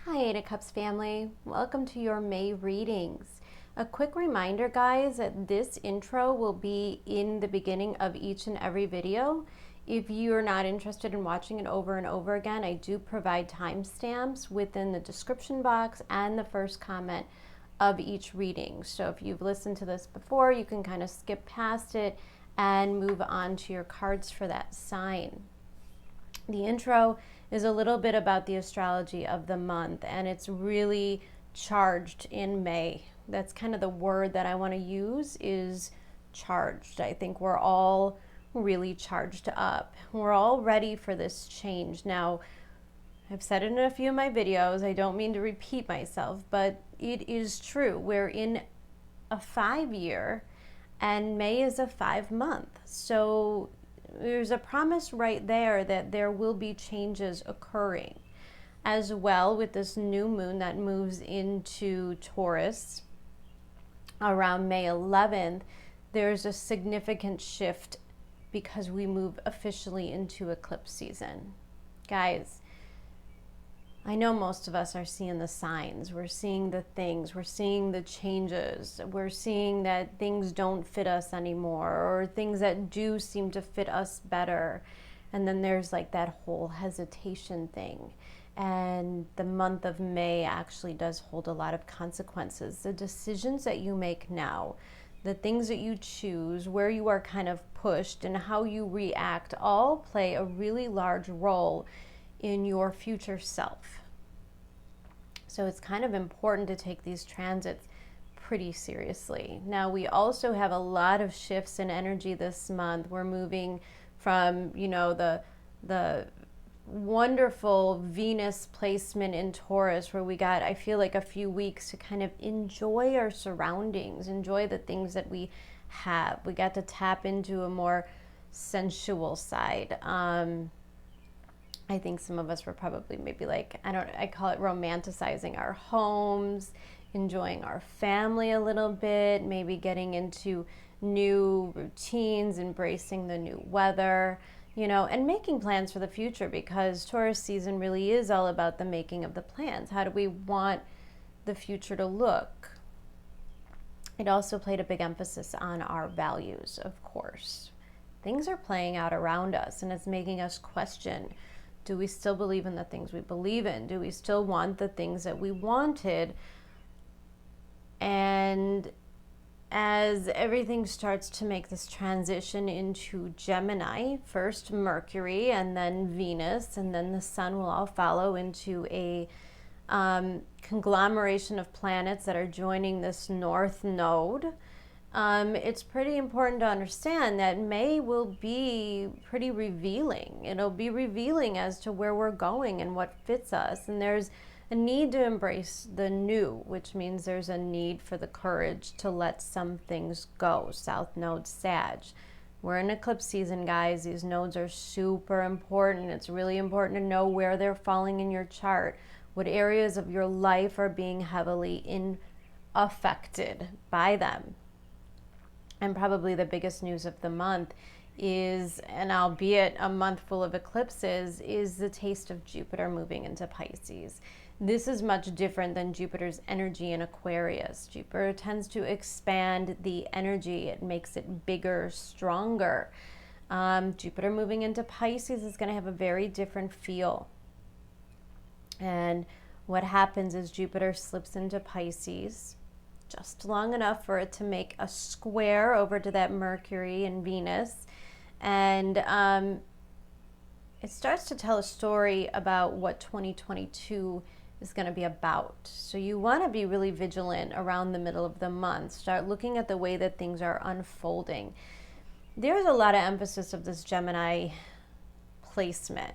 Hi, Eight of Cups family. Welcome to your May readings. A quick reminder, guys, that this intro will be in the beginning of each and every video. If you're not interested in watching it over and over again, I do provide timestamps within the description box and the first comment of each reading. So if you've listened to this before, you can kind of skip past it and move on to your cards for that sign. The intro is a little bit about the astrology of the month, and it's really charged in May. That's kind of the word that I want to use, is charged. I think we're all really charged up. We're all ready for this change. Now, I've said it in a few of my videos. I don't mean to repeat myself, but it is true. We're in a 5-year and May is a 5-month. So there's a promise right there that there will be changes occurring. As well, with this new moon that moves into Taurus around May 11th, there's a significant shift because we move officially into eclipse season. Guys, I know most of us are seeing the signs. We're seeing the things. We're seeing the changes. We're seeing that things don't fit us anymore, or things that do seem to fit us better. And then there's like that whole hesitation thing. And the month of May actually does hold a lot of consequences. The decisions that you make now, the things that you choose, where you are kind of pushed, and how you react all play a really large role in your future self. So it's kind of important to take these transits pretty seriously. Now, we also have a lot of shifts in energy this month. We're moving from, the wonderful Venus placement in Taurus, where we got, I feel like, a few weeks to kind of enjoy our surroundings, enjoy the things that we have. We got to tap into a more sensual side. I think some of us were probably maybe like, I call it romanticizing our homes, enjoying our family a little bit, maybe getting into new routines, embracing the new weather, and making plans for the future, because Taurus season really is all about the making of the plans. How do we want the future to look? It also played a big emphasis on our values, of course. Things are playing out around us, and it's making us question, do we still believe in the things we believe in? Do we still want the things that we wanted? And as everything starts to make this transition into Gemini, first Mercury and then Venus, and then the Sun will all follow into a conglomeration of planets that are joining this North Node. It's pretty important to understand that May will be pretty revealing. It'll be revealing as to where we're going and what fits us. And there's a need to embrace the new, which means there's a need for the courage to let some things go. South Node, Sag. We're in eclipse season, guys. These nodes are super important. It's really important to know where they're falling in your chart, what areas of your life are being heavily affected by them. And probably the biggest news of the month is, and albeit a month full of eclipses, is the taste of Jupiter moving into Pisces. This is much different than Jupiter's energy in Aquarius. Jupiter tends to expand the energy. It makes it bigger, stronger. Jupiter moving into Pisces is going to have a very different feel. And what happens is Jupiter slips into Pisces just long enough for it to make a square over to that Mercury and Venus. And it starts to tell a story about what 2022 is going to be about. So you want to be really vigilant around the middle of the month. Start looking at the way that things are unfolding. There's a lot of emphasis of this Gemini placement.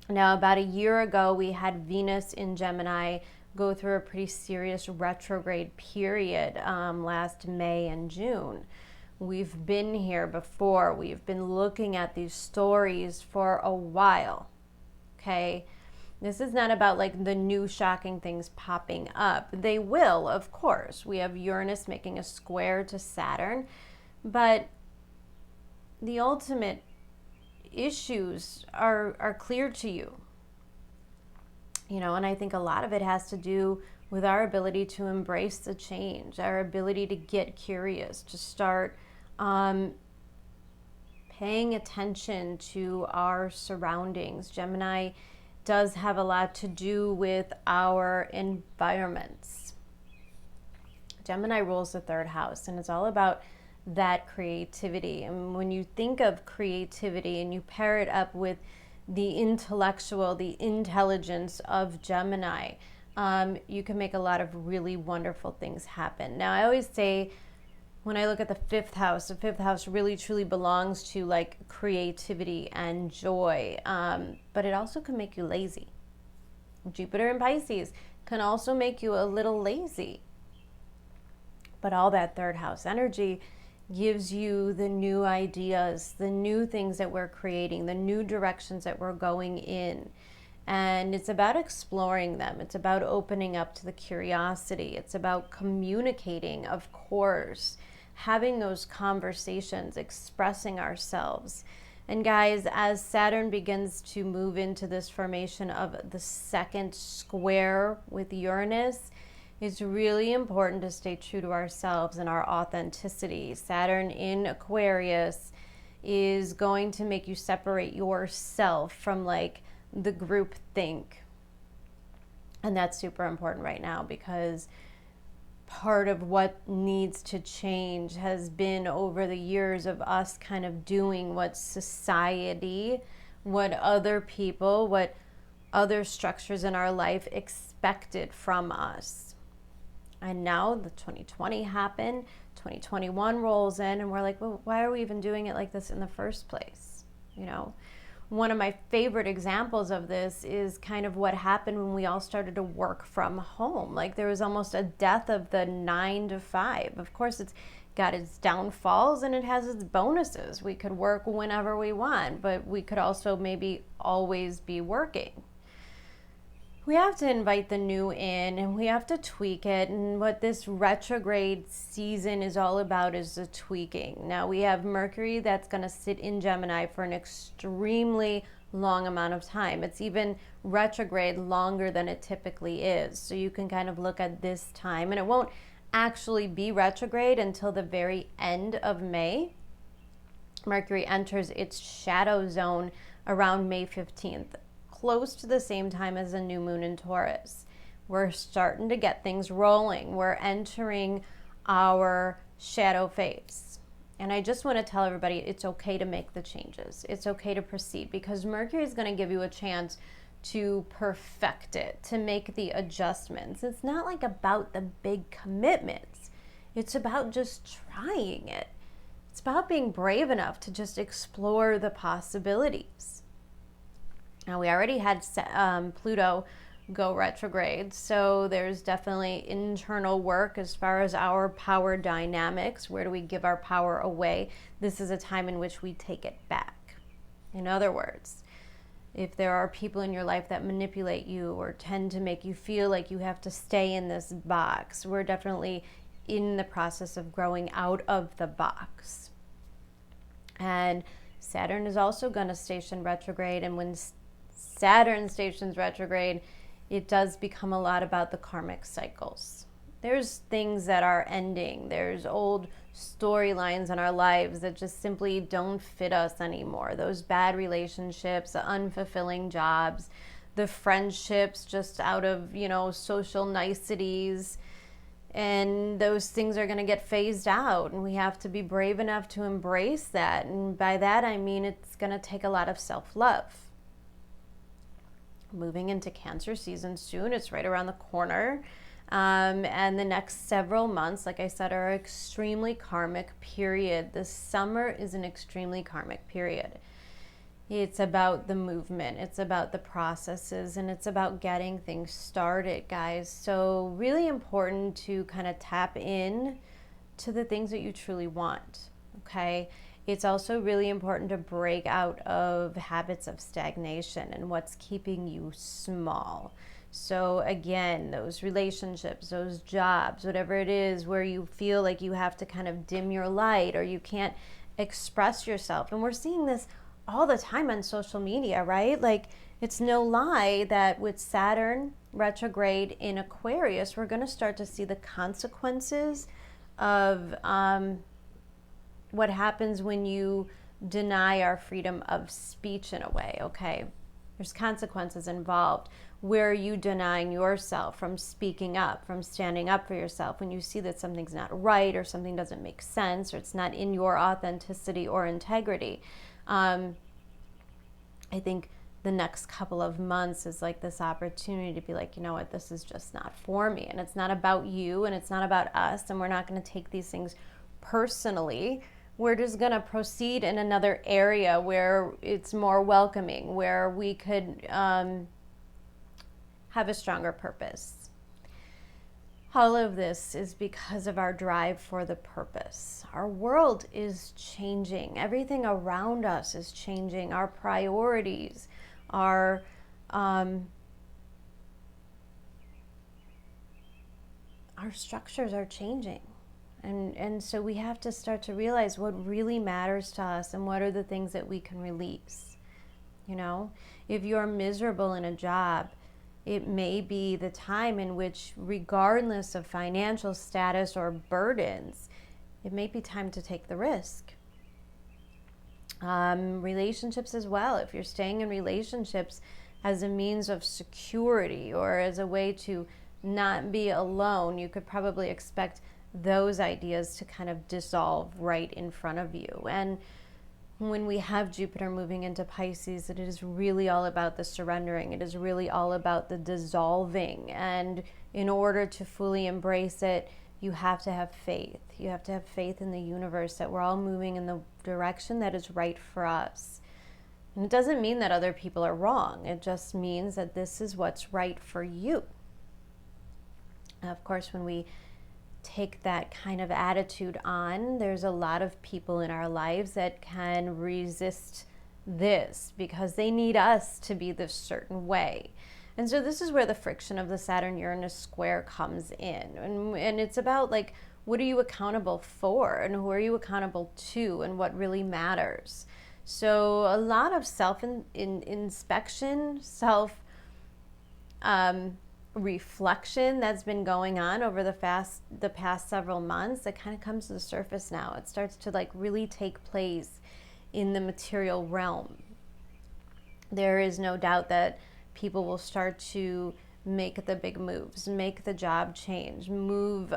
Now, about a year ago, we had Venus in Gemini go through a pretty serious retrograde period last May and June. We've been here before. We've been looking at these stories for a while, okay? This is not about like the new shocking things popping up. They will, of course. We have Uranus making a square to Saturn, but the ultimate issues are clear to you. And I think a lot of it has to do with our ability to embrace the change, our ability to get curious, to start paying attention to our surroundings. Gemini does have a lot to do with our environments. Gemini rules the third house, and it's all about that creativity. And when you think of creativity and you pair it up with the intellectual, the intelligence of Gemini, you can make a lot of really wonderful things happen. Now, I always say, when I look at the fifth house really truly belongs to like creativity and joy, but it also can make you lazy. Jupiter in Pisces can also make you a little lazy. But all that third house energy gives you the new ideas, the new things that we're creating, the new directions that we're going in. And it's about exploring them. It's about opening up to the curiosity. It's about communicating, of course, having those conversations, expressing ourselves. And guys, as Saturn begins to move into this formation of the second square with Uranus, it's really important to stay true to ourselves and our authenticity. Saturn in Aquarius is going to make you separate yourself from like the group think. And that's super important right now, because part of what needs to change has been over the years of us kind of doing what society, what other people, what other structures in our life expected from us. And now the 2020 happened, 2021 rolls in, and we're like, well, why are we even doing it like this in the first place? One of my favorite examples of this is kind of what happened when we all started to work from home. Like, there was almost a death of the 9 to 5. Of course, it's got its downfalls and it has its bonuses. We could work whenever we want, but we could also maybe always be working. We have to invite the new in, and we have to tweak it. And what this retrograde season is all about is the tweaking. Now, we have Mercury that's going to sit in Gemini for an extremely long amount of time. It's even retrograde longer than it typically is. So you can kind of look at this time, and it won't actually be retrograde until the very end of May. Mercury enters its shadow zone around May 15th. Close to the same time as a new moon in Taurus. We're starting to get things rolling. We're entering our shadow phase. And I just want to tell everybody it's okay to make the changes. It's okay to proceed, because Mercury is going to give you a chance to perfect it, to make the adjustments. It's not like about the big commitments. It's about just trying it. It's about being brave enough to just explore the possibilities. Now, we already had Pluto go retrograde, so there's definitely internal work as far as our power dynamics. Where do we give our power away? This is a time in which we take it back. In other words, if there are people in your life that manipulate you or tend to make you feel like you have to stay in this box, we're definitely in the process of growing out of the box. And Saturn is also going to station retrograde, and when Saturn stations retrograde, it does become a lot about the karmic cycles. There's things that are ending. There's old storylines in our lives that just simply don't fit us anymore. Those bad relationships, the unfulfilling jobs, the friendships just out of, social niceties. And those things are going to get phased out, and we have to be brave enough to embrace that. And by that, I mean it's going to take a lot of self-love. Moving into Cancer season soon. It's right around the corner. And the next several months, like I said, are an extremely karmic period. The summer is an extremely karmic period. It's about the movement. It's about the processes, and it's about getting things started, guys. So really important to kind of tap in to the things that you truly want, okay? It's also really important to break out of habits of stagnation and what's keeping you small. So again, those relationships, those jobs, whatever it is where you feel like you have to kind of dim your light or you can't express yourself. And we're seeing this all the time on social media, right? Like, It's no lie that with Saturn retrograde in Aquarius, we're going to start to see the consequences of what happens when you deny our freedom of speech in a way, okay? There's consequences involved. Where are you denying yourself from speaking up, from standing up for yourself when you see that something's not right or something doesn't make sense or it's not in your authenticity or integrity? I think the next couple of months is like this opportunity to be like, you know what, this is just not for me. And it's not about you and it's not about us. And we're not going to take these things personally. We're just going to proceed in another area where it's more welcoming, where we could have a stronger purpose. All of this is because of our drive for the purpose. Our world is changing. Everything around us is changing. Our priorities, our structures are changing. And so we have to start to realize what really matters to us and what are the things that we can release. You know, if you're miserable in a job, it may be the time in which, regardless of financial status or burdens, it may be time to take the risk. Relationships as well. If you're staying in relationships as a means of security or as a way to not be alone, you could probably expect those ideas to kind of dissolve right in front of you. And when we have Jupiter moving into Pisces, it is really all about the surrendering. It is really all about the dissolving. And in order to fully embrace it, you have to have faith. You have to have faith in the universe that we're all moving in the direction that is right for us. And it doesn't mean that other people are wrong. It just means that this is what's right for you. And of course, when we take that kind of attitude on, there's a lot of people in our lives that can resist this because they need us to be this certain way. And so this is where the friction of the Saturn-Uranus square comes in. And it's about, like, what are you accountable for and who are you accountable to and what really matters. So a lot of self-inspection, reflection that's been going on over the past several months that kind of comes to the surface now. It starts to like really take place in the material realm. There is no doubt that people will start to make the big moves, make the job change, move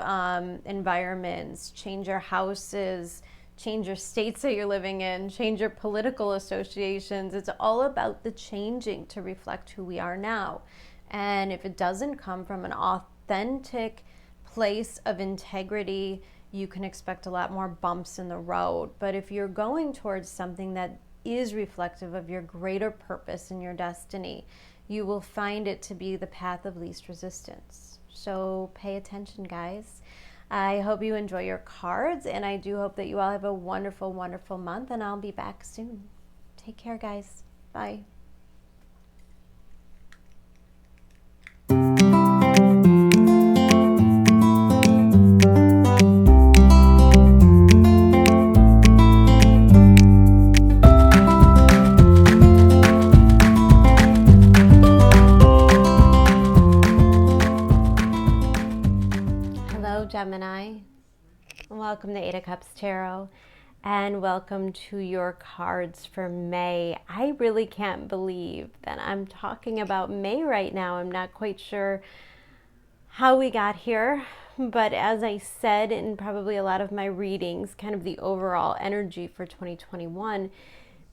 environments, change your houses, change your states that you're living in, change your political associations. It's all about the changing to reflect who we are now. And if it doesn't come from an authentic place of integrity, you can expect a lot more bumps in the road. But if you're going towards something that is reflective of your greater purpose and your destiny, you will find it to be the path of least resistance. So pay attention, guys. I hope you enjoy your cards, and I do hope that you all have a wonderful, wonderful month, and I'll be back soon. Take care, guys. Bye. Gemini, welcome to 8 of Cups Tarot, and welcome to your cards for May. I really can't believe that I'm talking about May right now. I'm not quite sure how we got here, but as I said in probably a lot of my readings, kind of the overall energy for 2021,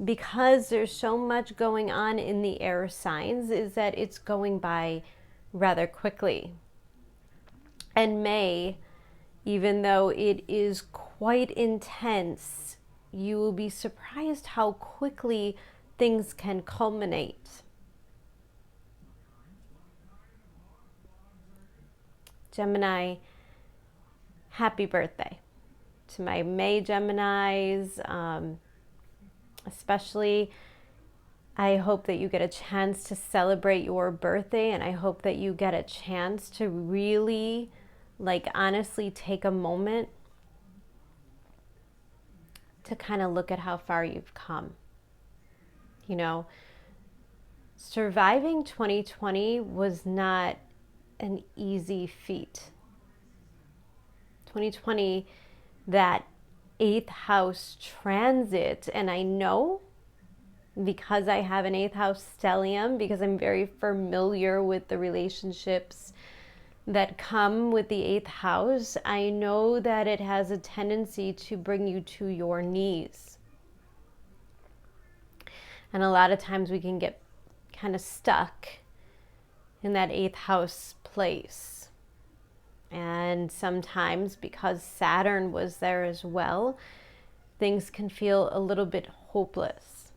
because there's so much going on in the air signs, is that it's going by rather quickly. And May, even though it is quite intense, you will be surprised how quickly things can culminate. Gemini, happy birthday to my May Geminis, especially. I hope that you get a chance to celebrate your birthday, and I hope that you get a chance to really, like, honestly take a moment to kind of look at how far you've come. You know, Surviving 2020 was not an easy feat. 2020, that 8th house transit, and I know because I have an 8th house stellium, because I'm very familiar with the relationships that come with the 8th house, I know that it has a tendency to bring you to your knees. And a lot of times we can get kind of stuck in that 8th house place. And sometimes, because Saturn was there as well, things can feel a little bit hopeless.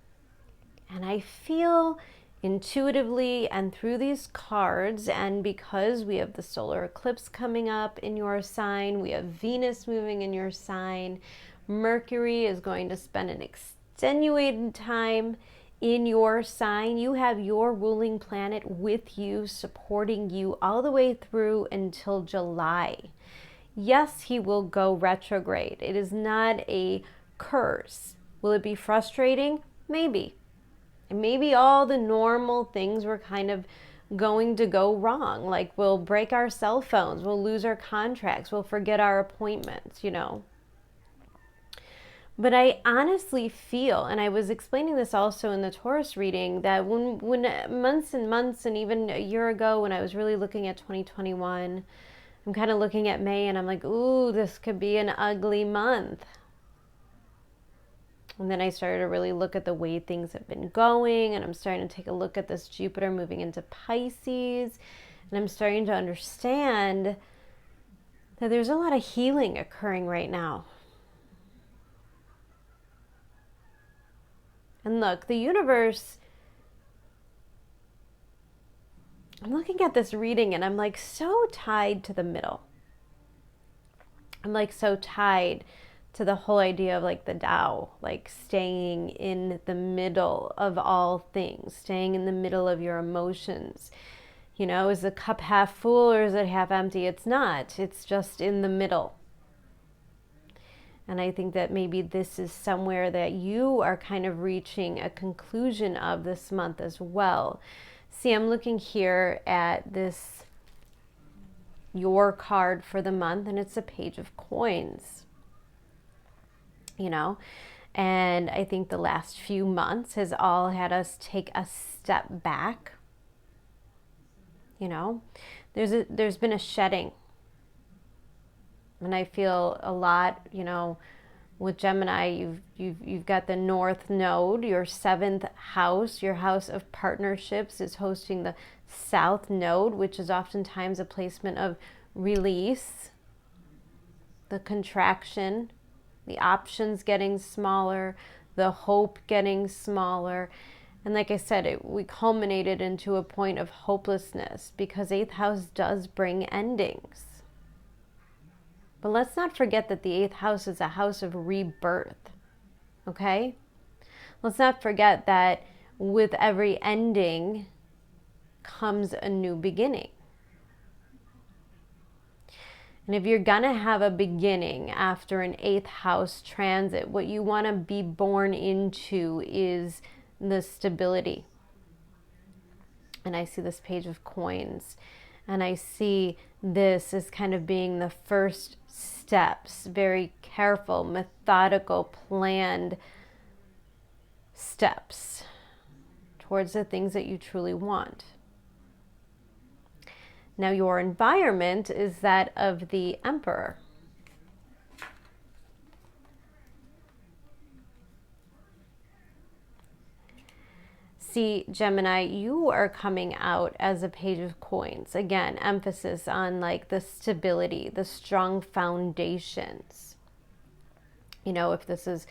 And I feel intuitively and through these cards, and because we have the solar eclipse coming up in your sign, we have Venus moving in your sign, Mercury is going to spend an extenuated time in your sign. You have your ruling planet with you, supporting you all the way through until July. Yes, he will go retrograde. It is not a curse. Will it be frustrating? Maybe. And maybe all the normal things were kind of going to go wrong. Like we'll break our cell phones, we'll lose our contracts, we'll forget our appointments, you know. But I honestly feel, and I was explaining this also in the Taurus reading, that when months and months and even a year ago when I was really looking at 2021, I'm kind of looking at May and I'm like, ooh, this could be an ugly month. And then I started to really look at the way things have been going, and I'm starting to take a look at this Jupiter moving into Pisces, and I'm starting to understand that there's a lot of healing occurring right now. And look, the universe, I'm looking at this reading and I'm like so tied to the middle. I'm like so tied to the whole idea of like the Tao, like staying in the middle of all things, staying in the middle of your emotions. You know, is the cup half full or is it half empty? It's not. It's just in the middle. And I think that maybe this is somewhere that you are kind of reaching a conclusion of this month as well. See, I'm looking here at this, your card for the month, and it's a page of coins, you know? And I think the last few months has all had us take a step back, you know? There's been a shedding. And I feel a lot, you know, with Gemini, you've got the North Node, your 7th house, your house of partnerships is hosting the South Node, which is oftentimes a placement of release, the contraction, the options getting smaller, the hope getting smaller. And like I said, we culminated into a point of hopelessness because 8th house does bring endings. But let's not forget that the 8th house is a house of rebirth, okay? Let's not forget that with every ending comes a new beginning. And if you're gonna have a beginning after an 8th house transit, what you wanna be born into is the stability. And I see this page of coins, and I see this as kind of being the first steps, very careful, methodical, planned steps towards the things that you truly want. Now, your environment is that of the Emperor. See, Gemini, you are coming out as a page of coins. Again, emphasis on like the stability, the strong foundations. You know, if this is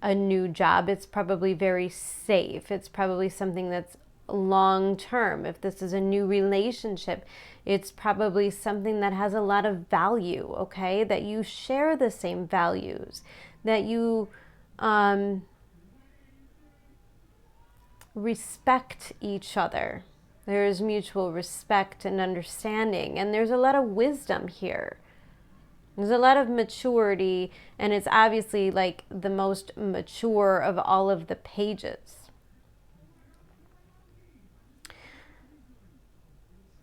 a new job, it's probably very safe. It's probably something that's long term. If this is a new relationship, it's probably something that has a lot of value, okay? That you share the same values, that you respect each other. There is mutual respect and understanding, and there's a lot of wisdom here. There's a lot of maturity, and it's obviously like the most mature of all of the pages.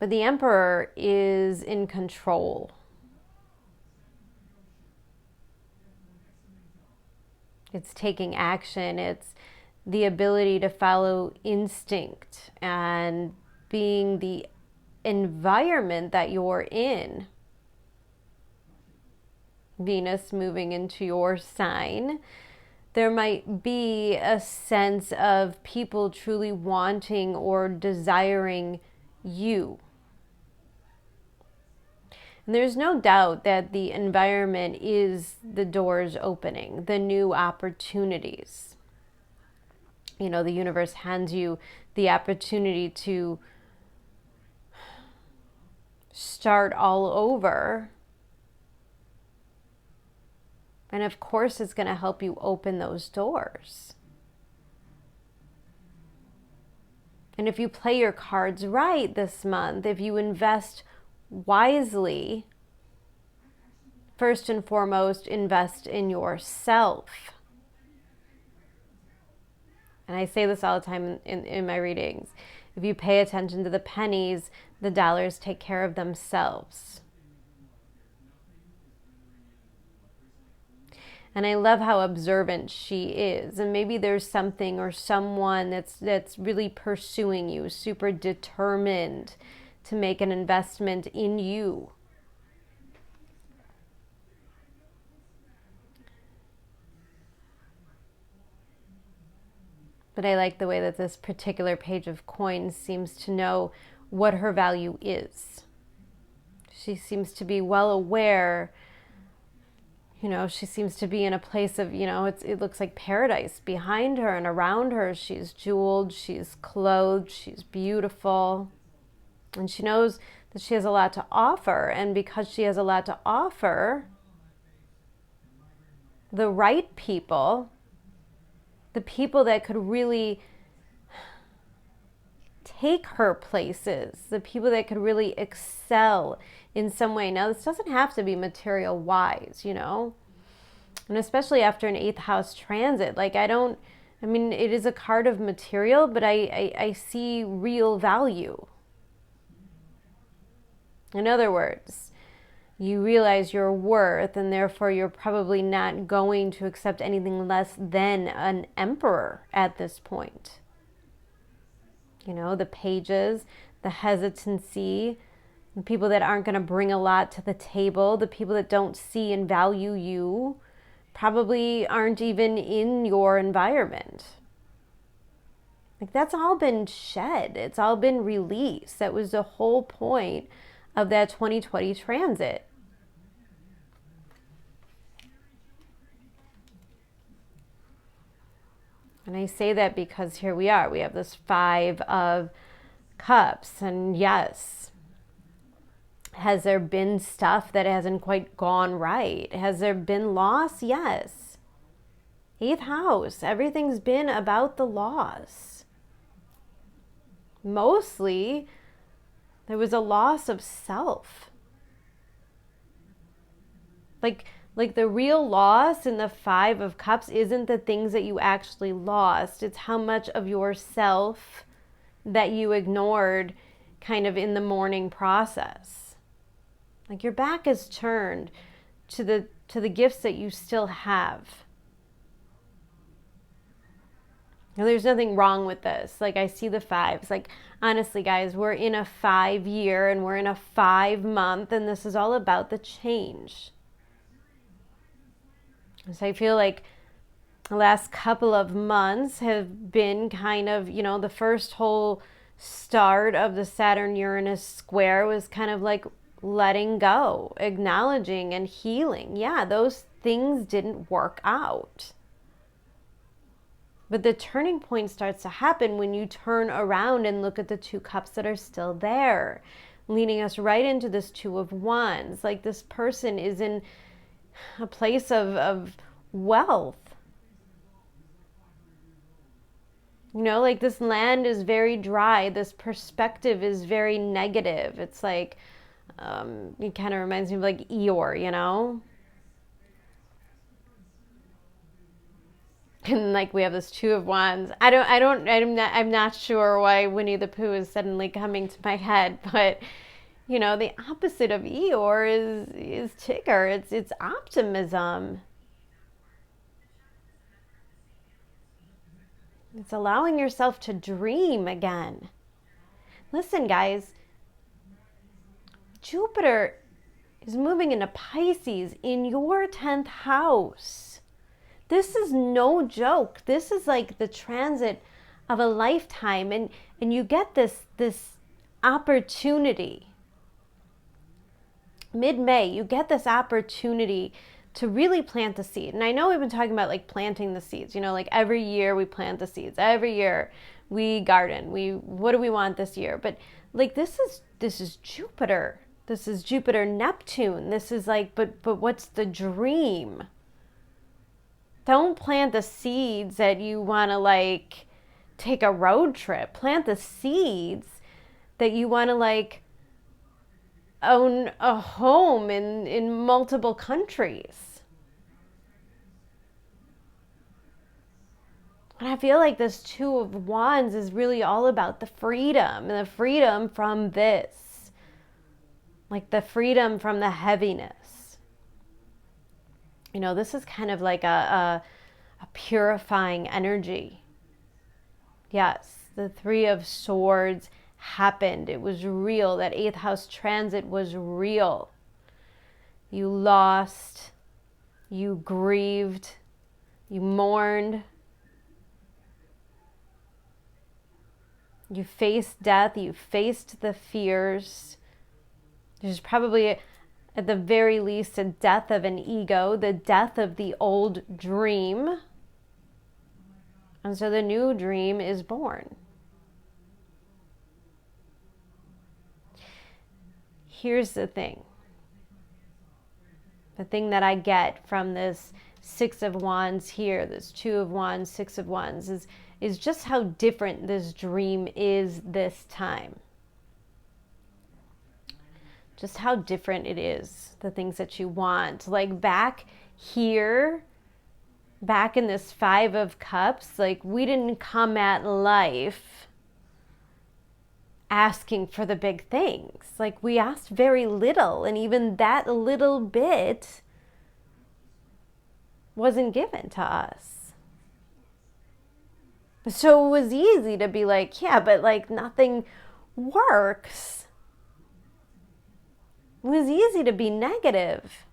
But the Emperor is in control. It's taking action. It's the ability to follow instinct and being the environment that you're in. Venus moving into your sign, there might be a sense of people truly wanting or desiring you. And there's no doubt that the environment is the doors opening, the new opportunities. You know, the universe hands you the opportunity to start all over. And of course, it's going to help you open those doors. And if you play your cards right this month, if you invest wisely, first and foremost, invest in yourself. And I say this all the time in my readings. If you pay attention to the pennies, the dollars take care of themselves. And I love how observant she is. And maybe there's something or someone that's really pursuing you, super determined to make an investment in you. But I like the way that this particular page of coins seems to know what her value is. She seems to be well aware. You know, she seems to be in a place of, you know, it looks like paradise behind her and around her. She's jeweled, she's clothed, she's beautiful. And she knows that she has a lot to offer. And because she has a lot to offer, the right people, the people that could really take her places, the people that could really excel in some way. Now, this doesn't have to be material wise, you know, and especially after an 8th house transit, like I mean, it is a card of material, but I see real value. In other words, you realize your worth, and therefore you're probably not going to accept anything less than an emperor at this point. You know, the pages, the hesitancy, the people that aren't going to bring a lot to the table, the people that don't see and value you, probably aren't even in your environment. Like, that's all been shed. It's all been released. That was the whole point of that 2020 transit. And I say that because here we are. We have this 5 of Cups. And yes, has there been stuff that hasn't quite gone right? Has there been loss? Yes. 8th house. Everything's been about the loss. Mostly, there was a loss of self. Like the real loss in the 5 of Cups isn't the things that you actually lost. It's how much of yourself that you ignored kind of in the mourning process. Like, your back is turned to the gifts that you still have. Now, there's nothing wrong with this. Like, I see the 5s. Like, honestly, guys, we're in a 5-year and we're in a 5-month, and this is all about the change. So I feel like the last couple of months have been kind of, you know, the first whole start of the Saturn-Uranus square was kind of like letting go, acknowledging and healing. Yeah, those things didn't work out. But the turning point starts to happen when you turn around and look at the 2 cups that are still there, leading us right into this 2 of Wands. Like, this person is in a place of wealth. You know, like, this land is very dry. This perspective is very negative. It's like, it kind of reminds me of like Eeyore, you know? And like we have this Two of Wands. I'm not sure why Winnie the Pooh is suddenly coming to my head, but you know, the opposite of Eeyore is Tigger. It's optimism. It's allowing yourself to dream again. Listen, guys, Jupiter is moving into Pisces in your 10th house. This is no joke. This is like the transit of a lifetime, and you get this opportunity. Mid-May, you get this opportunity to really plant the seed. And I know we've been talking about like planting the seeds, you know, like every year we plant the seeds. Every year we garden. What do we want this year? But like this is Jupiter. This is Jupiter Neptune. This is like, but what's the dream? Don't plant the seeds that you want to like take a road trip. Plant the seeds that you want to like own a home in multiple countries. And I feel like this Two of Wands is really all about the freedom, and the freedom from this. Like the freedom from the heaviness. You know, this is kind of like a purifying energy. Yes, the Three of Swords happened. It was real. That 8th house transit was real. You lost, you grieved, you mourned, you faced death, you faced the fears. There's probably, at the very least, a death of an ego, the death of the old dream. And so the new dream is born. Here's the thing. The thing that I get from this Six of Wands here, this Two of Wands, Six of Wands, is just how different this dream is this time. Just how different it is, the things that you want. Like back here, back in this Five of Cups, like we didn't come at life asking for the big things. Like we asked very little, and even that little bit wasn't given to us. So it was easy to be like, yeah, but like nothing works. It was easy to be negative.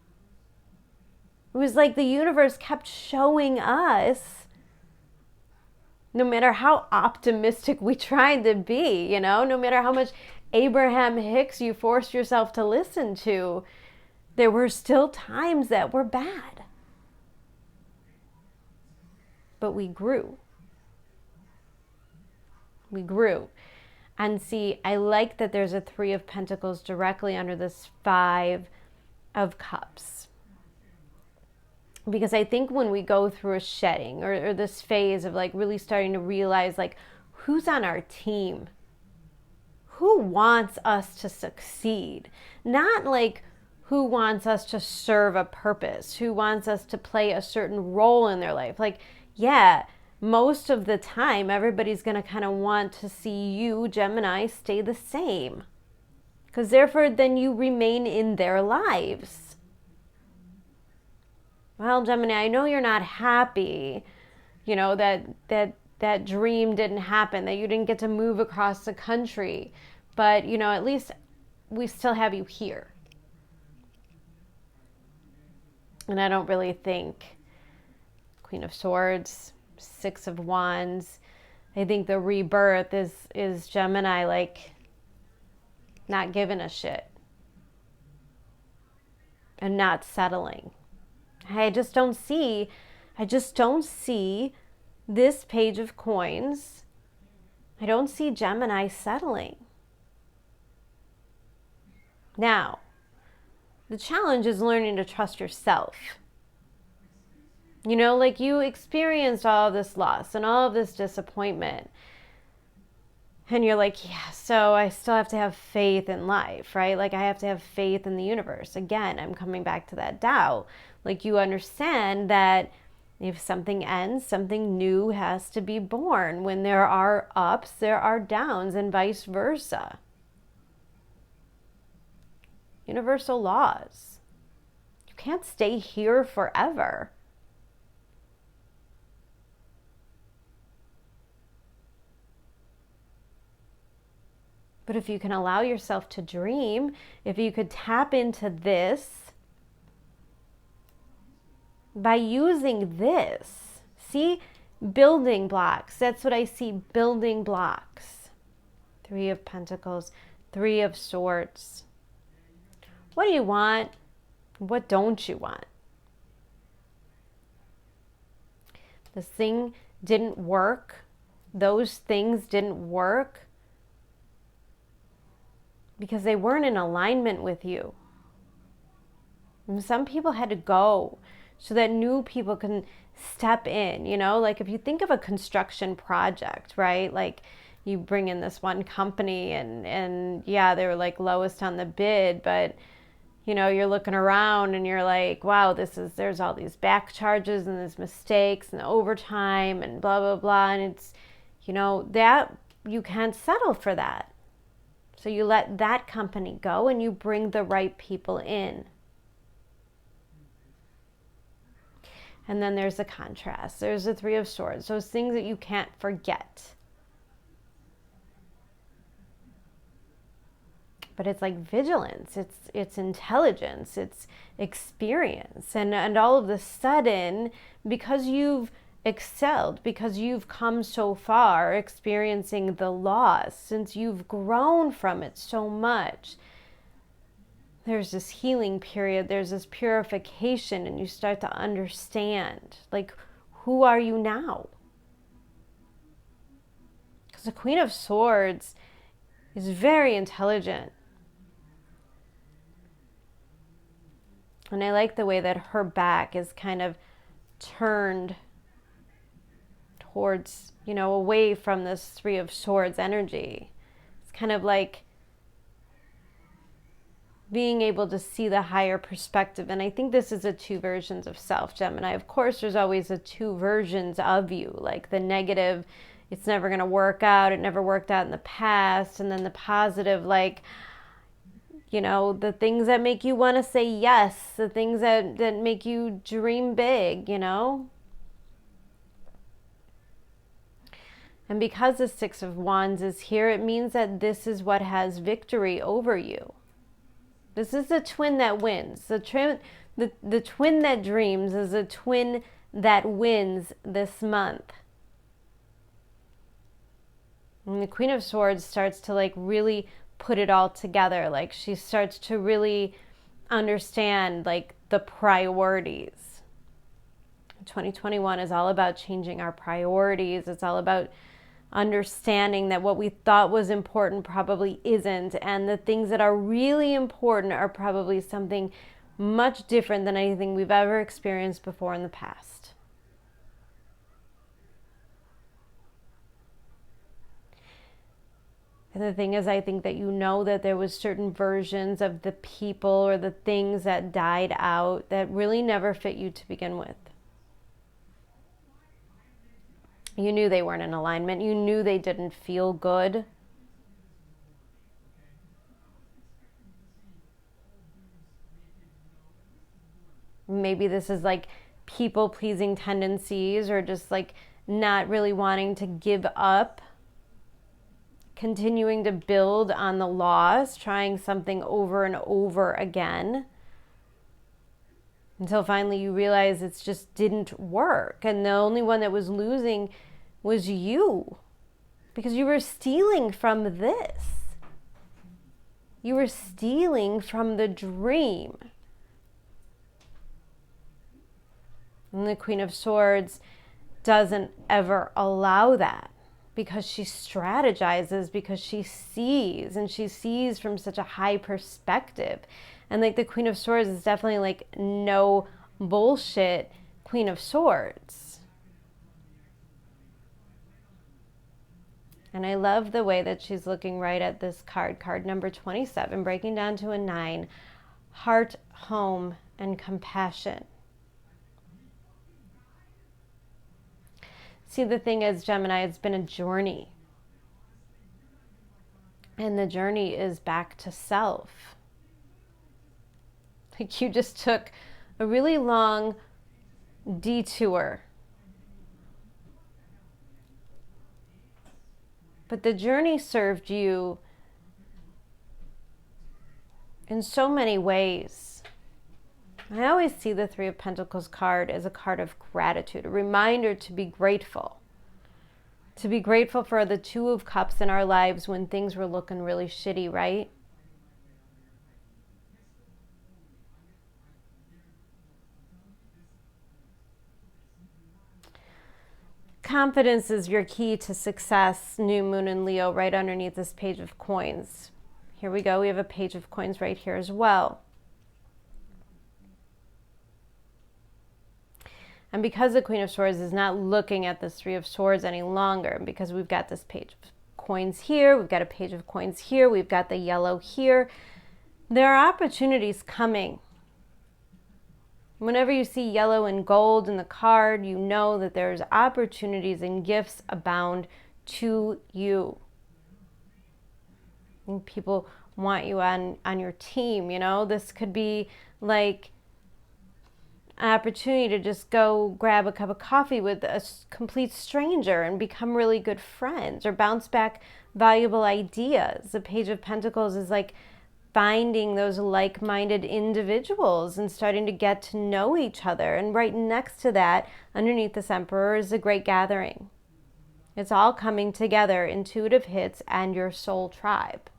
It was like the universe kept showing us, no matter how optimistic we tried to be, you know, no matter how much Abraham Hicks you forced yourself to listen to, there were still times that were bad. But we grew. We grew. And see, I like that there's a Three of Pentacles directly under this Five of Cups. Because I think when we go through a shedding or this phase of like really starting to realize like who's on our team, who wants us to succeed, not like who wants us to serve a purpose, who wants us to play a certain role in their life. Like, yeah, most of the time, everybody's going to kind of want to see you, Gemini, stay the same. Because therefore, then you remain in their lives. Well, Gemini, I know you're not happy, you know, that dream didn't happen, that you didn't get to move across the country. But, you know, at least we still have you here. And I don't really think Queen of Swords, Six of Wands, I think the rebirth is Gemini, like, not giving a shit. And not settling. I just don't see this Page of Coins. I don't see Gemini settling. Now, the challenge is learning to trust yourself. You know, like you experienced all of this loss and all of this disappointment. And you're like, yeah, so I still have to have faith in life, right? Like I have to have faith in the universe. Again, I'm coming back to that Tao. Like you understand that If something ends, something new has to be born. When there are ups, there are downs, and vice versa. Universal laws. You can't stay here forever. But if you can allow yourself to dream, if you could tap into this, by using this, see, building blocks, that's what I see, building blocks. 3 of Pentacles, 3 of Swords. What do you want? What don't you want? This thing didn't work. Those things didn't work because they weren't in alignment with you. And some people had to go so that new people can step in, you know? Like if you think of a construction project, right? Like you bring in this one company and yeah, they were like lowest on the bid, but you know, you're looking around and you're like, wow, there's all these back charges and there's mistakes and overtime and blah, blah, blah. And it's, you know, that you can't settle for that. So you let that company go and you bring the right people in. And then there's a contrast. There's the 3 of Swords. Those things that you can't forget. But it's like vigilance. It's intelligence. It's experience. And all of a sudden, because you've excelled, because you've come so far experiencing the loss, since you've grown from it so much, there's this healing period, there's this purification, and you start to understand, like, who are you now? Because the Queen of Swords is very intelligent. And I like the way that her back is kind of turned towards, you know, away from this 3 of Swords energy. It's kind of like being able to see the higher perspective. And I think this is the 2 versions of self, Gemini. Of course, there's always the 2 versions of you, like the negative, it's never going to work out, it never worked out in the past, and then the positive, like, you know, the things that make you want to say yes, the things that make you dream big, you know. And because the 6 of Wands is here, it means that this is what has victory over you. This is the twin that wins. The twin that dreams is a twin that wins this month. And the Queen of Swords starts to like really put it all together. Like she starts to really understand like the priorities. 2021 is all about changing our priorities. It's all about understanding that what we thought was important probably isn't, and the things that are really important are probably something much different than anything we've ever experienced before in the past. And the thing is, I think that you know that there was certain versions of the people or the things that died out that really never fit you to begin with. You knew they weren't in alignment. You knew they didn't feel good. Maybe this is like people-pleasing tendencies or just like not really wanting to give up, continuing to build on the loss, trying something over and over again until finally you realize it just didn't work. And the only one that was losing was you, because you were stealing from this. You were stealing from the dream. And the Queen of Swords doesn't ever allow that, because she strategizes, because she sees, and she sees from such a high perspective. And like the Queen of Swords is definitely like no bullshit Queen of Swords. And I love the way that she's looking right at this card number 27, breaking down to a 9, heart, home, and compassion. See, the thing is, Gemini, it's been a journey. And the journey is back to self. Like, you just took a really long detour. But the journey served you in so many ways. I always see the Three of Pentacles card as a card of gratitude, a reminder to be grateful. To be grateful for the Two of Cups in our lives when things were looking really shitty, right? Confidence is your key to success, new moon in Leo, right underneath this page of coins. Here we go. We have a page of coins right here as well. And because the Queen of Swords is not looking at this Three of Swords any longer, because we've got this page of coins here, we've got a page of coins here, we've got the yellow here, there are opportunities coming. Whenever you see yellow and gold in the card, you know that there's opportunities and gifts abound to you. And people want you on your team, you know? This could be like an opportunity to just go grab a cup of coffee with a complete stranger and become really good friends, or bounce back valuable ideas. The Page of Pentacles is like finding those like-minded individuals and starting to get to know each other. And right next to that, underneath this Emperor, is the Great Gathering. It's all coming together, intuitive hits and your soul tribe.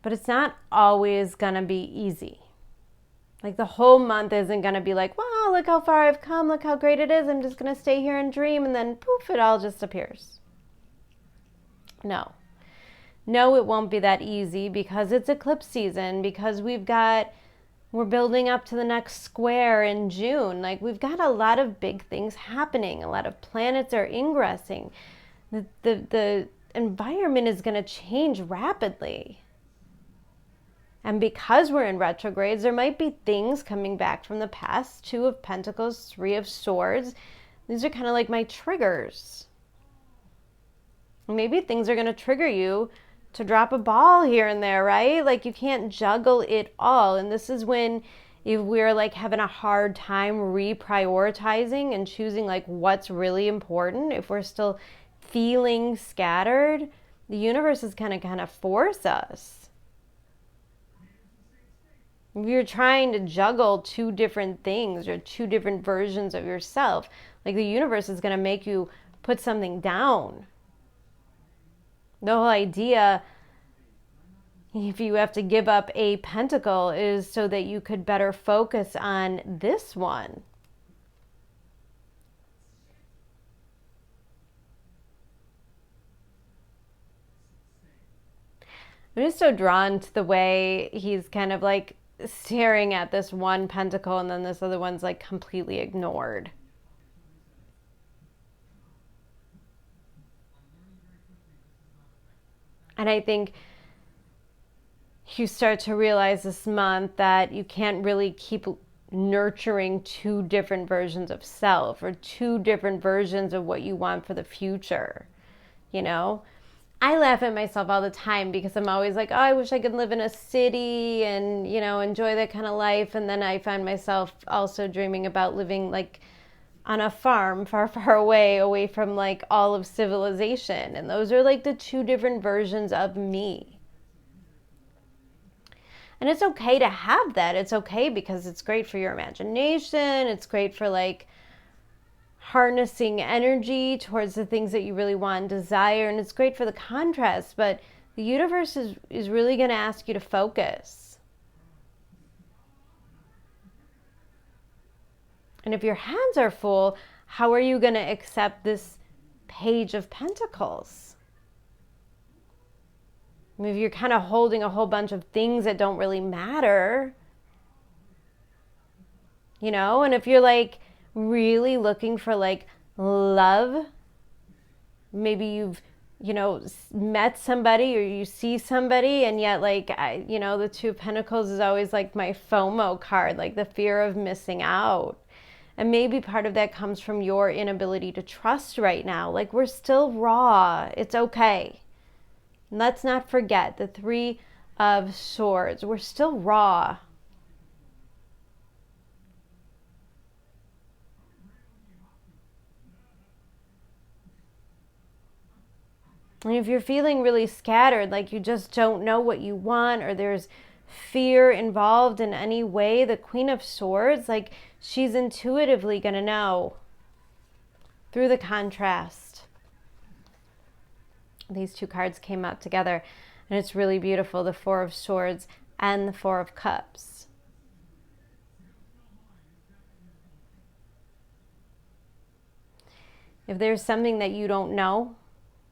But it's not always gonna be easy. Like, the whole month isn't going to be like, wow, look how far I've come, look how great it is, I'm just going to stay here and dream, and then poof, it all just appears. No, it won't be that easy, because it's eclipse season, because we're building up to the next square in June. Like, we've got a lot of big things happening. A lot of planets are ingressing. The environment is going to change rapidly. And because we're in retrogrades, there might be things coming back from the past. Two of Pentacles, Three of Swords. These are kind of like my triggers. Maybe things are going to trigger you to drop a ball here and there, right? Like, you can't juggle it all. And this is when, if we're like having a hard time reprioritizing and choosing like what's really important, if we're still feeling scattered, the universe is going to kind of force us. If you're trying to juggle two different things or two different versions of yourself, like, the universe is going to make you put something down. The whole idea, if you have to give up a pentacle, is so that you could better focus on this one. I'm just so drawn to the way he's kind of like staring at this one pentacle, and then this other one's like completely ignored. And I think you start to realize this month that you can't really keep nurturing two different versions of self, or two different versions of what you want for the future. You know, I laugh at myself all the time, because I'm always like, oh, I wish I could live in a city and, you know, enjoy that kind of life. And then I find myself also dreaming about living like on a farm far, far away from like all of civilization. And those are like the two different versions of me. And it's okay to have that. It's okay, because it's great for your imagination. It's great for like harnessing energy towards the things that you really want and desire, and it's great for the contrast. But the universe is really going to ask you to focus. And if your hands are full, how are you going to accept this Page of Pentacles? I mean, if you're kind of holding a whole bunch of things that don't really matter, you know, and if you're like really looking for like love, maybe you've you know, met somebody or you see somebody, and yet like, you know, the Two of Pentacles is always like my FOMO card, like the fear of missing out. And maybe part of that comes from your inability to trust right now. Like, we're still raw. It's okay. And let's not forget the Three of Swords. We're still raw. And if you're feeling really scattered, like you just don't know what you want, or there's fear involved in any way, the Queen of Swords, like, she's intuitively going to know through the contrast. These two cards came out together, and it's really beautiful, the Four of Swords and the Four of Cups. If there's something that you don't know,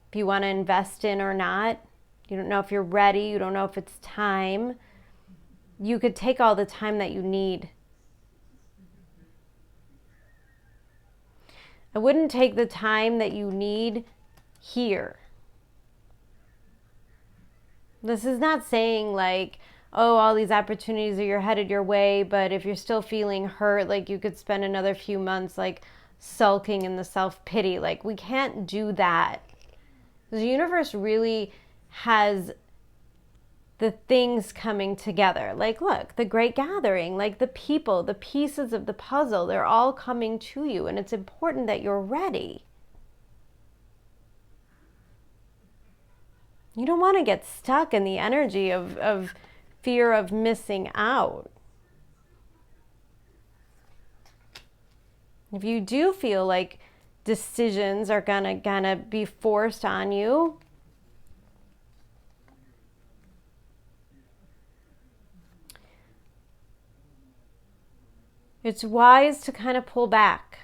if you want to invest in or not, you don't know if you're ready, you don't know if it's time, you could take all the time that you need. I wouldn't take the time that you need here. This is not saying like, oh, all these opportunities are headed your way, but if you're still feeling hurt, like you could spend another few months like sulking in the self-pity. Like, we can't do that. The universe really has the things coming together. Like, look, the Great Gathering, like the people, the pieces of the puzzle, they're all coming to you, and it's important that you're ready. You don't want to get stuck in the energy of fear of missing out. If you do feel like decisions are gonna be forced on you, it's wise to kind of pull back.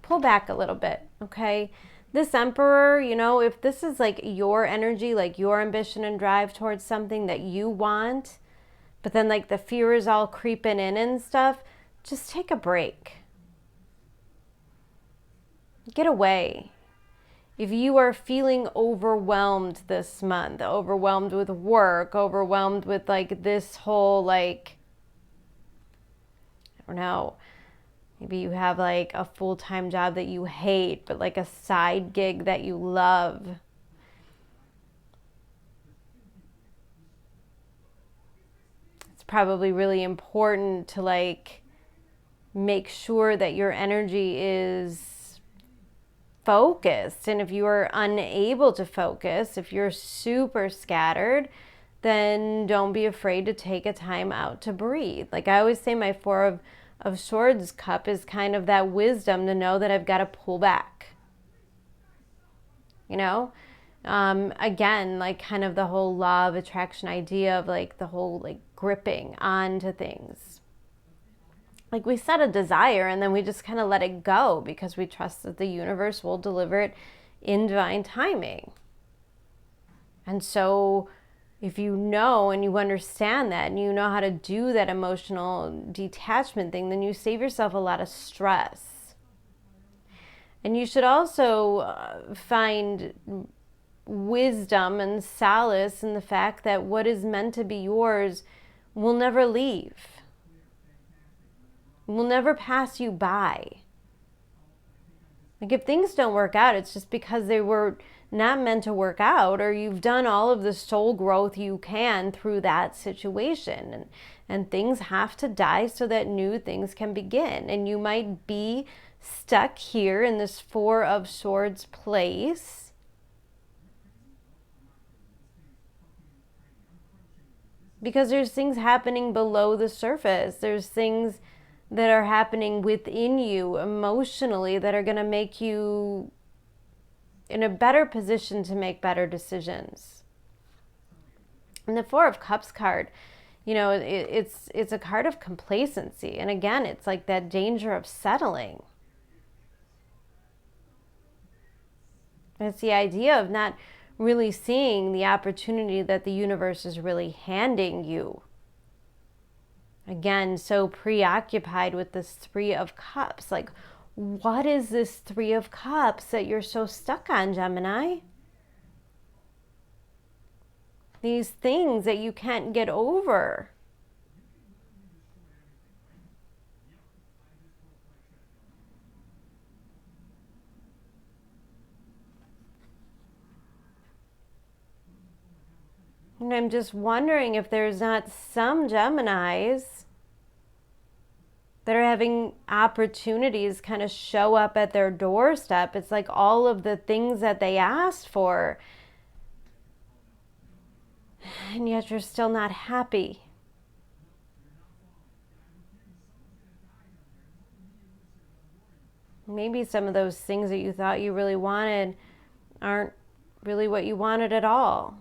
Pull back a little bit, okay? This Emperor, you know, if this is like your energy, like your ambition and drive towards something that you want, but then like the fear is all creeping in and stuff, just take a break. Get away. If you are feeling overwhelmed this month, overwhelmed with work, overwhelmed with like this whole like, I don't know, maybe you have like a full-time job that you hate, but like a side gig that you love. It's probably really important to like make sure that your energy is focused. And if you are unable to focus, if you're super scattered, then don't be afraid to take a time out to breathe. Like I always say, my Four of Swords cup is kind of that wisdom to know that I've got to pull back. You know? Again, like kind of the whole law of attraction idea of like the whole like gripping onto things. Like we set a desire and then we just kind of let it go because we trust that the universe will deliver it in divine timing. And so if you know and you understand that and you know how to do that emotional detachment thing, then you save yourself a lot of stress. And you should also find wisdom and solace in the fact that what is meant to be yours will never leave. Will never pass you by. Like if things don't work out, it's just because they were not meant to work out, or you've done all of the soul growth you can through that situation. And things have to die so that new things can begin. And you might be stuck here in this Four of Swords place. Because there's things happening below the surface. There's things that are happening within you emotionally that are going to make you in a better position to make better decisions. And the Four of Cups card, you know, it's a card of complacency. And again, it's like that danger of settling. And it's the idea of not really seeing the opportunity that the universe is really handing you. Again, so preoccupied with this Three of Cups. Like, what is this Three of Cups that you're so stuck on, Gemini? These things that you can't get over. And I'm just wondering if there's not some Geminis that are having opportunities kind of show up at their doorstep. It's like all of the things that they asked for, and yet you're still not happy. Maybe some of those things that you thought you really wanted aren't really what you wanted at all.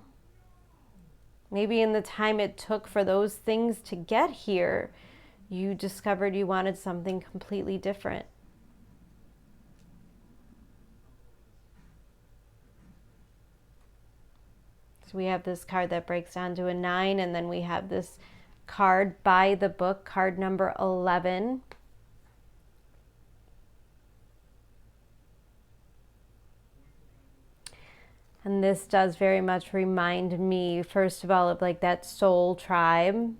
Maybe in the time it took for those things to get here, you discovered you wanted something completely different. So we have this card that breaks down to a 9, and then we have this card by the book, card number 11. And this does very much remind me, first of all, of like that soul tribe.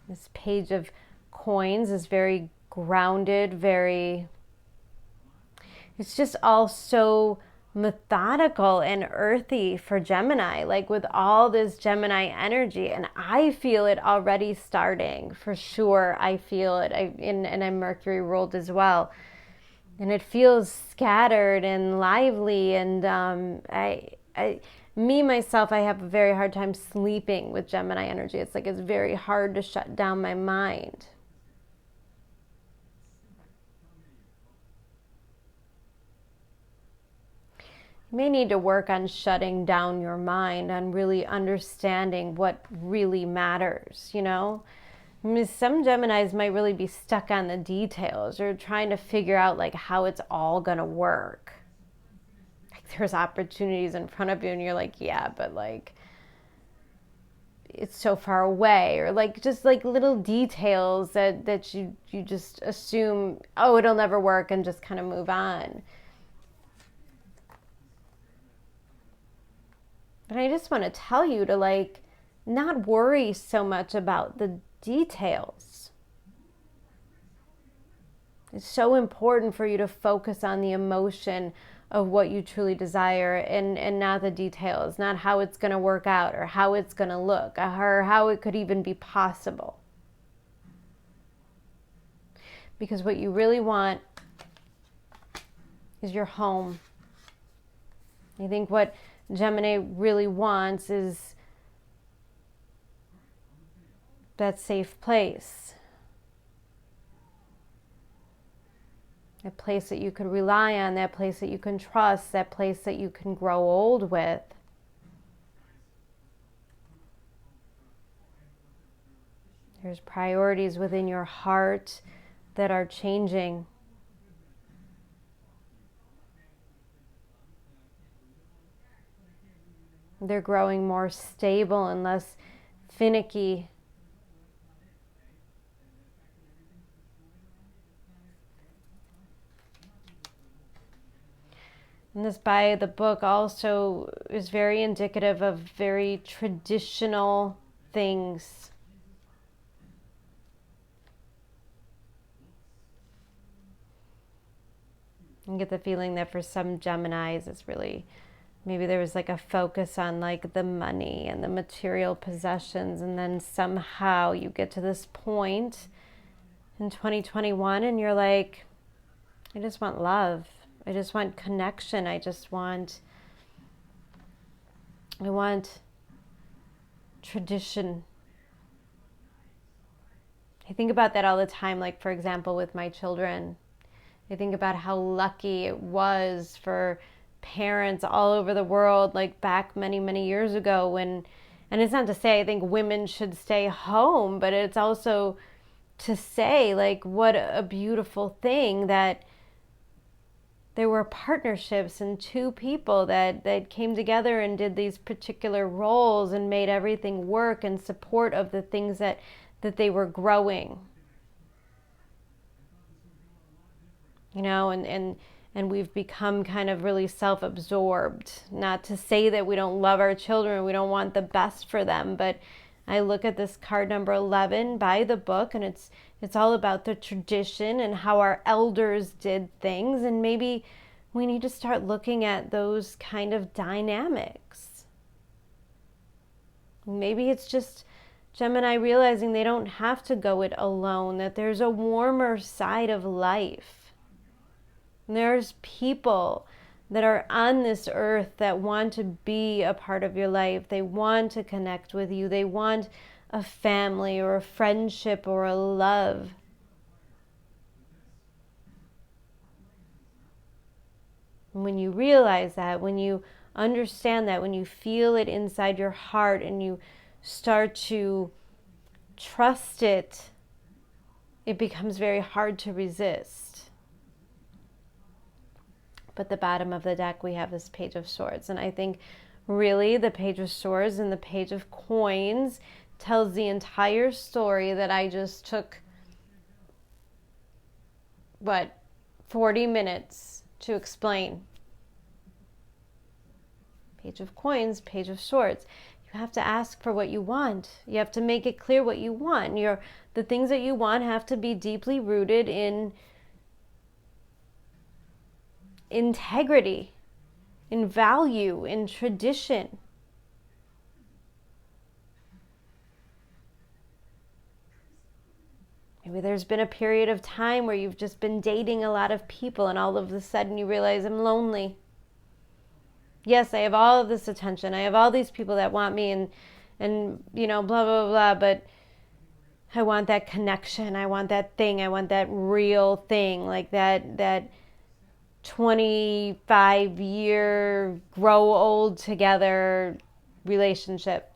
This page of coins is very grounded, it's just all so methodical and earthy for Gemini, like with all this Gemini energy. And I feel it already starting, for sure. I feel it, and I'm Mercury ruled as well. And it feels scattered and lively, and myself, I have a very hard time sleeping with Gemini energy. It's like it's very hard to shut down my mind. You may need to work on shutting down your mind, on really understanding what really matters, you know? I mean, some Geminis might really be stuck on the details, or trying to figure out like how it's all gonna work. Like there's opportunities in front of you and you're like, yeah, but like it's so far away, or like just like little details that you just assume, oh, it'll never work, and just kind of move on. And I just want to tell you to like not worry so much about the details. It's so important for you to focus on the emotion of what you truly desire, and not the details, not how it's going to work out or how it's going to look or how it could even be possible. Because what you really want is your home. I think what Gemini really wants is that safe place. That place that you could rely on, that place that you can trust, that place that you can grow old with. There's priorities within your heart that are changing. They're growing more stable and less finicky. And this by the book also is very indicative of very traditional things. I get the feeling that for some Geminis, it's really, maybe there was like a focus on like the money and the material possessions, and then somehow you get to this point in 2021 and you're like, I just want love. I just want connection. I want tradition. I think about that all the time, like for example with my children. I think about how lucky it was for parents all over the world, like back many, many years ago when, and it's not to say I think women should stay home, but it's also to say like what a beautiful thing that there were partnerships and two people that came together and did these particular roles and made everything work in support of the things that they were growing. you know, and we've become kind of really self-absorbed. Not to say that we don't love our children, we don't want the best for them, but I look at this card number 11 by the book, and it's all about the tradition and how our elders did things, and maybe we need to start looking at those kind of dynamics. Maybe it's just Gemini realizing they don't have to go it alone, that there's a warmer side of life. There's people that are on this earth that want to be a part of your life. They want to connect with you. They want a family or a friendship or a love. And when you realize that, when you understand that, when you feel it inside your heart and you start to trust it, it becomes very hard to resist. But the bottom of the deck, we have this Page of Swords. And I think really the Page of Swords and the Page of Coins tells the entire story that I just took, 40 minutes to explain. Page of Coins, Page of Swords. You have to ask for what you want. You have to make it clear what you want. The things that you want have to be deeply rooted in integrity, in value, in tradition. Maybe there's been a period of time where you've just been dating a lot of people and all of a sudden you realize, I'm lonely. Yes, I have all of this attention. I have all these people that want me and you know, blah, blah, blah, but I want that connection. I want that thing. I want that real thing, like that 25-year grow old together relationship.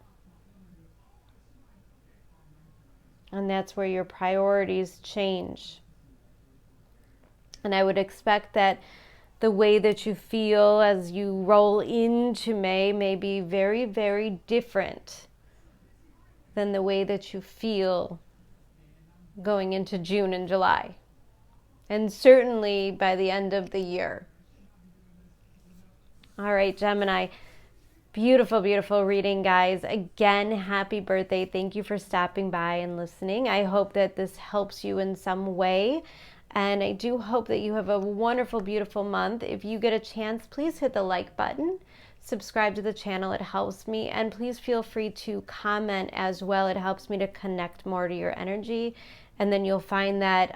And that's where your priorities change. And I would expect that the way that you feel as you roll into May may be very, very different than the way that you feel going into June and July. And certainly by the end of the year. All right, Gemini. Beautiful, beautiful reading, guys. Again, happy birthday. Thank you for stopping by and listening. I hope that this helps you in some way. And I do hope that you have a wonderful, beautiful month. If you get a chance, please hit the like button. Subscribe to the channel. It helps me. And please feel free to comment as well. It helps me to connect more to your energy. And then you'll find that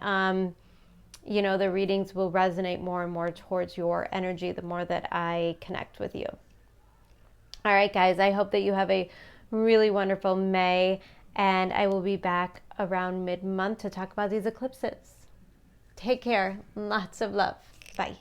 you know, the readings will resonate more and more towards your energy the more that I connect with you. All right, guys, I hope that you have a really wonderful May, and I will be back around mid-month to talk about these eclipses. Take care. Lots of love. Bye.